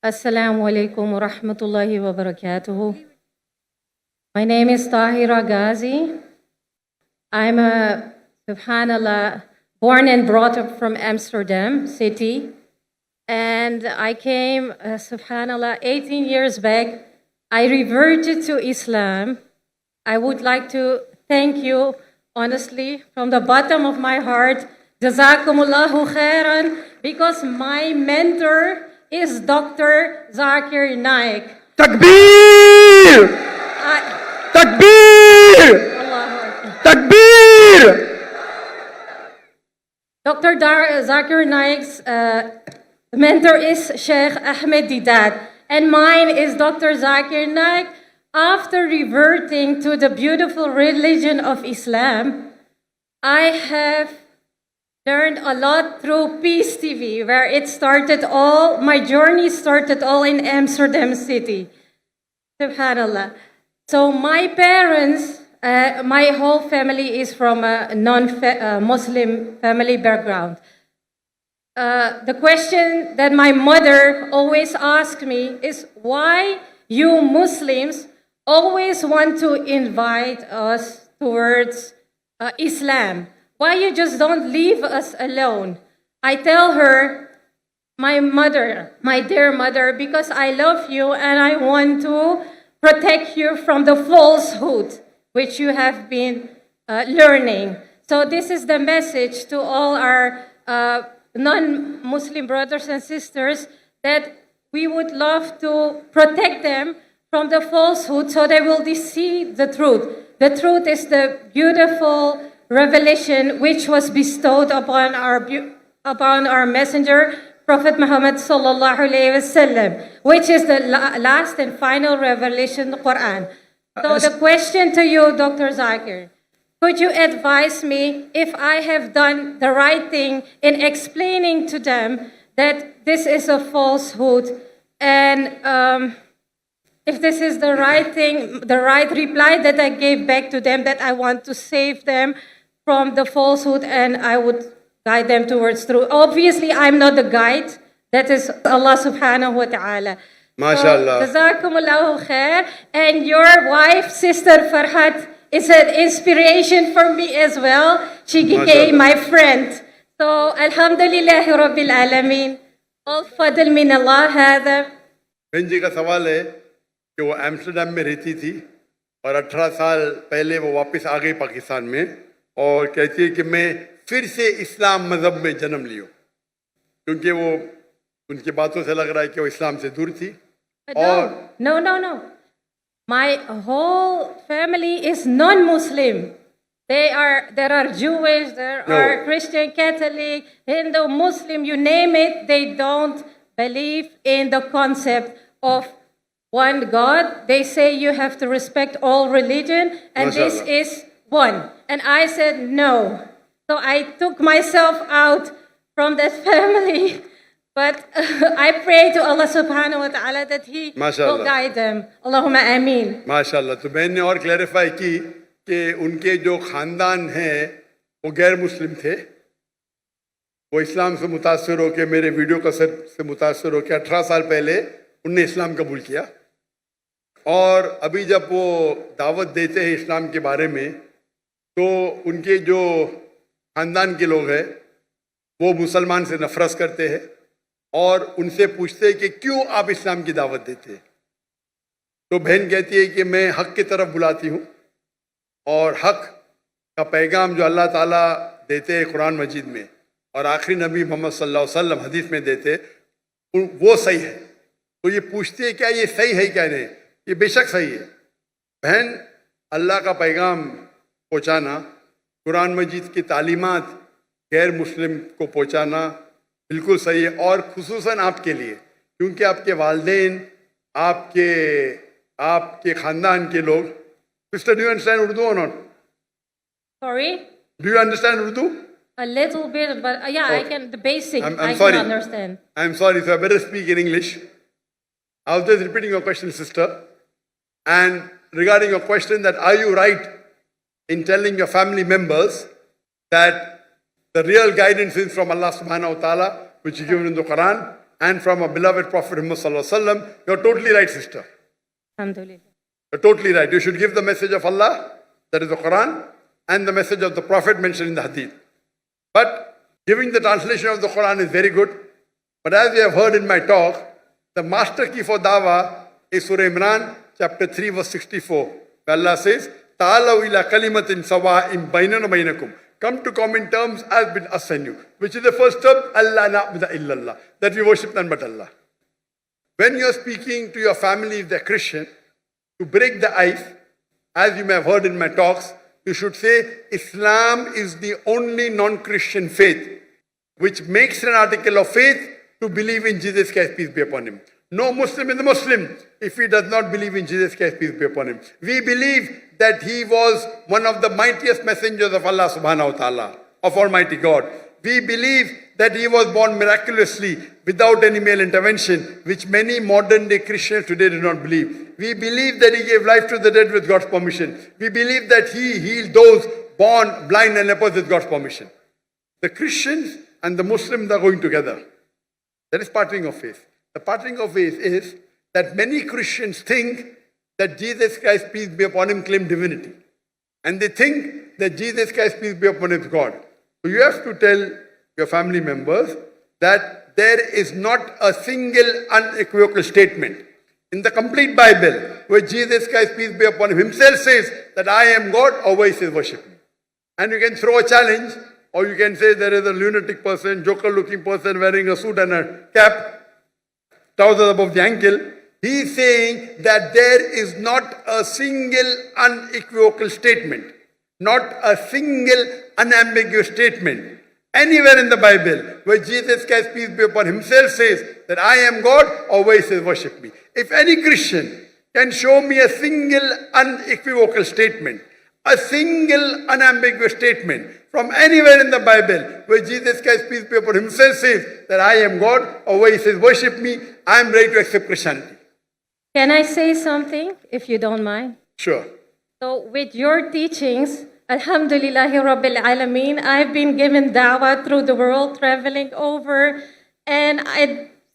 Assalamu alaikum wa rahmatullahi wa barakatuhu. My name is Tahira Ghazi. I'm subhanallah, born and brought up from Amsterdam city. And I came, subhanallah, 18 years back. I reverted to Islam. I would like to thank you, honestly, from the bottom of my heart. Jazakumullahu khairan, because my mentor is Dr. Zakir Naik. Takbir! Takbir! Takbir! Dr. Zakir Naik's mentor is Sheikh Ahmed Didat, and mine is Dr. Zakir Naik. After reverting to the beautiful religion of Islam, I have learned a lot through Peace TV, where it started all, my journey started all in Amsterdam city. Subhanallah. So my parents, my whole family is from a non-Muslim family background. The question that my mother always asked me is, why you Muslims always want to invite us towards Islam? Why you just don't leave us alone? I tell her, my mother, my dear mother, because I love you and I want to protect you from the falsehood which you have been learning. So this is the message to all our non-Muslim brothers and sisters, that we would love to protect them from the falsehood so they will see the truth. The truth is the beautiful revelation which was bestowed upon our messenger, Prophet Muhammad sallallahu alaihi wasallam, which is the last and final revelation, the Quran. So the question to you, Dr. Zakir, could you advise me if I have done the right thing in explaining to them that this is a falsehood, and if this is the right thing, the right reply that I gave back to them, that I want to save them from the falsehood and I would guide them towards truth. Obviously, I'm not the guide. That is Allah subhanahu wa ta'ala. MashaAllah. Jazakumullahu khair. And your wife, Sister Farhat, is an inspiration for me as well. She became my friend. So, alhamdulillahi rabbil alameen. All fadl min Allah hada. बहन जी का सवाल है कि वो Amsterdam में रहती थी और 18 साल पहले वो वापस आ गई पाकिस्तान में और कहती है कि मैं फिर से इस्लाम मज़हब में जन्म लियो, क्योंकि वो उनकी बातों से लग रहा है कि वो इस्लाम से दूर थी. और No. My whole family is non-Muslim. There are Jewish, there are Christian, Catholic, Hindu, Muslim, you name it. They don't believe in the concept of one God. They say you have to respect all religion, and this is one. And I said no. So I took myself out from that family. But I pray to Allah subhanahu wa ta'ala that He will guide them. Allahumma ameen. माशाल्लाह. तो बहन ने और clarify की कि उनके जो ख़ानदान हैं वो गैर मुस्लिम थे. वो इस्लाम से मुतासर होकर, मेरे वीडियो कसर से मुतासर होकर 18 साल पहले उनने इस्लाम कबूल किया. और अभी जब वो दावत देते हैं इस्लाम के बारे में, तो उनके जो ख़ानदान के लोग हैं वो मुसलमान से नफरत करते हैं और उनसे पूछते हैं कि क्यों आप इस्लाम की दावत देते हैं. तो बहन कहती है कि मैं हक़ की तरफ बुलाती हूँ और हक़ का पैगाम जो अल्लाह ताला देते हैं कुरान मजीद में और आखिरी नबी मोहम्मद सल्लल्लाहु अलैहि वसल्लम हदीस में देते, वो सही है. तो ये पूछती है क्या ये सही है क्या नहीं. ये बेशक सही है. बहन, अल्लाह का पैगाम पहुँचाना, कुरान मजीद की तालीमात गैर मुस्लिम को पहुँचाना बिल्कुल सही है, और खुसूसन आपके लिए, क्योंकि आपके वालिदैन, आपके ख़ानदान के लोग. Sister, do you understand Urdu और not? Sorry? Do you understand Urdu? A little bit, but yeah, I can, the basic, I sorry. can understand. I'm sorry, so I better speak in English. I was just repeating your question, sister. And regarding your question, that are you right in telling your family members that the real guidance is from Allah subhanahu wa ta'ala, which is given in the Quran, and from a beloved Prophet Muhammad sallallahu alaihi wasallam. You're totally right, sister. Alhamdulillah. You're totally right. You should give the message of Allah, that is the Quran, and the message of the Prophet mentioned in the Hadith. But giving the translation of the Quran is very good. But as you have heard in my talk, the master key for dawah is Surah Imran, chapter 3, verse 64. Where Allah says, Ta'alaw ila kalimatin sawa'in bainana bainakum. Come to common terms as between us and you. Which is the first term, Allah na'budu illallah. That we worship none but Allah. When you are speaking to your family, if they're Christian, to break the ice, as you may have heard in my talks, you should say, Islam is the only non-Christian faith which makes an article of faith to believe in Jesus Christ, peace be upon him. No Muslim is a Muslim if he does not believe in Jesus Christ, peace be upon him. We believe that he was one of the mightiest messengers of Allah subhanahu wa ta'ala, of Almighty God. We believe that he was born miraculously without any male intervention, which many modern day Christians today do not believe. We believe that he gave life to the dead with God's permission. We believe that he healed those born blind and lepers with God's permission. The Christians and the Muslims are going together. That is parting of faith. The parting of faith is that many Christians think that Jesus Christ, peace be upon him, claimed divinity. And they think that Jesus Christ, peace be upon him, is God. So you have to tell your family members that there is not a single unequivocal statement in the complete Bible where Jesus Christ, peace be upon him, himself says that I am God, or where he says worship me. And you can throw a challenge, or you can say there is a lunatic person, joker-looking person wearing a suit and a cap, trousers above the ankle. He is saying that there is not a single unequivocal statement, not a single unambiguous statement anywhere in the Bible where Jesus Christ, peace be upon him, himself says that I am God, or where he says worship me. If any Christian can show me a single unequivocal statement, a single unambiguous statement from anywhere in the Bible where Jesus Christ, peace be upon him, himself says that I am God, or where he says worship me, I am ready to accept Christianity. Can I say something, if you don't mind? Sure. So with your teachings, Alhamdulillahi Rabbil Alameen, I've been given dawah through the world, traveling over, and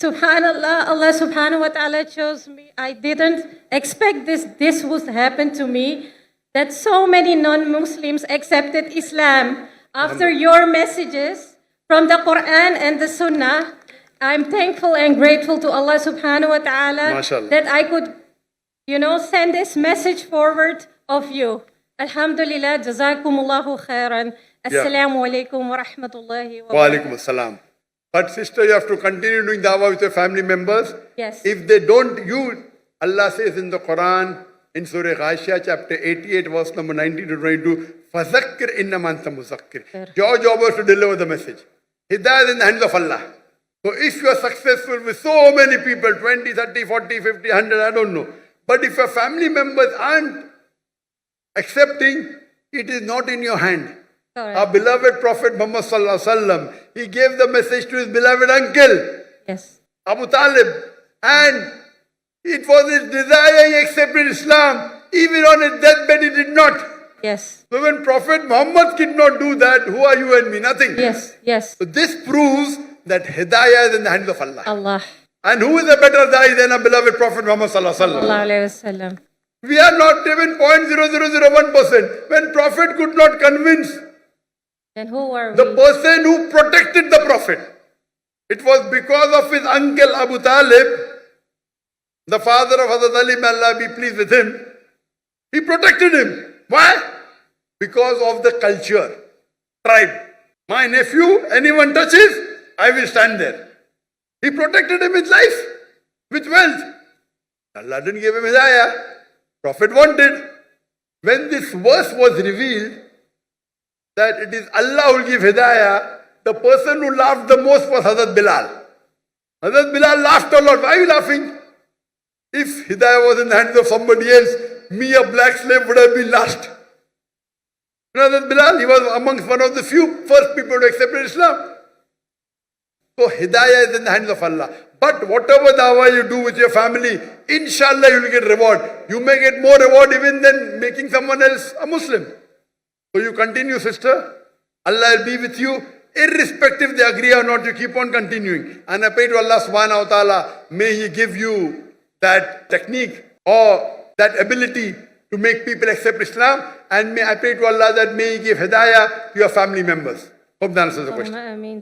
subhanallah, Allah subhanahu wa ta'ala chose me. I didn't expect this would happen to me, that so many non-Muslims accepted Islam after your messages from the Quran and the Sunnah. I'm thankful and grateful to Allah subhanahu wa ta'ala MashaAllah. that I could, send this message forward of you. Alhamdulillah, jazakumullahu khairan. Assalamu alaikum wa rahmatullahi wa Wa alaikum assalam. But sister, you have to continue doing dawah with your family members. Yes. If they don't, Allah says in the Quran, in Surah Ghashiyah, chapter 88, verse number 19 to 22, فَذَكِّرْ إِنَّمَا أَنْتَ مُذَكِّرْ. Your job is to deliver the message. Hidayah is in the hands of Allah. So if you are successful with so many people, 20, 30, 40, 50, 100, I don't know. But if your family members aren't accepting, it is not in your hand. Correct. Our beloved Prophet Muhammad sallallahu alaihi wasallam, he gave the message to his beloved uncle, Yes. Abu Talib, and it was his desire he accepted Islam. Even on his deathbed he did not. Yes. So when Prophet Muhammad did not do that, who are you and me? Nothing. Yes. Yes. So this proves that Hidayah is in the hands of Allah. Allah. And who is a better Da'i than our beloved Prophet Muhammad sallallahu alaihi wasallam? Sallallahu alayhi wasallam. We are not even 0.0001%. When Prophet could not convince Then who are the we? person who protected the Prophet, it was because of his uncle Abu Talib, the father of Hazrat Ali, may Allah be pleased with him. He protected him. Why? Because of the culture, tribe. My nephew, anyone touches, I will stand there. He protected him with life, with wealth. Allah didn't give him hidayah. Prophet wanted. When this verse was revealed, that it is Allah who will give hidayah, the person who laughed the most was Hazrat Bilal. Hazrat Bilal laughed a lot. Why are you laughing? If hidayah was in the hands of somebody else, me, a black slave, would have been last. Hazrat Bilal, he was amongst one of the few first people to accept Islam. So hidayah is in the hands of Allah. But whatever dawah you do with your family, inshallah you will get reward. You may get more reward even than making someone else a Muslim. So you continue, sister. Allah will be with you. irrespective they agree or not, you keep on continuing. And I pray to Allah subhanahu wa ta'ala, may He give you that technique or that ability to make people accept Islam. And I pray to Allah that may He give hidayah to your family members. Hope that answers the question. Ameen.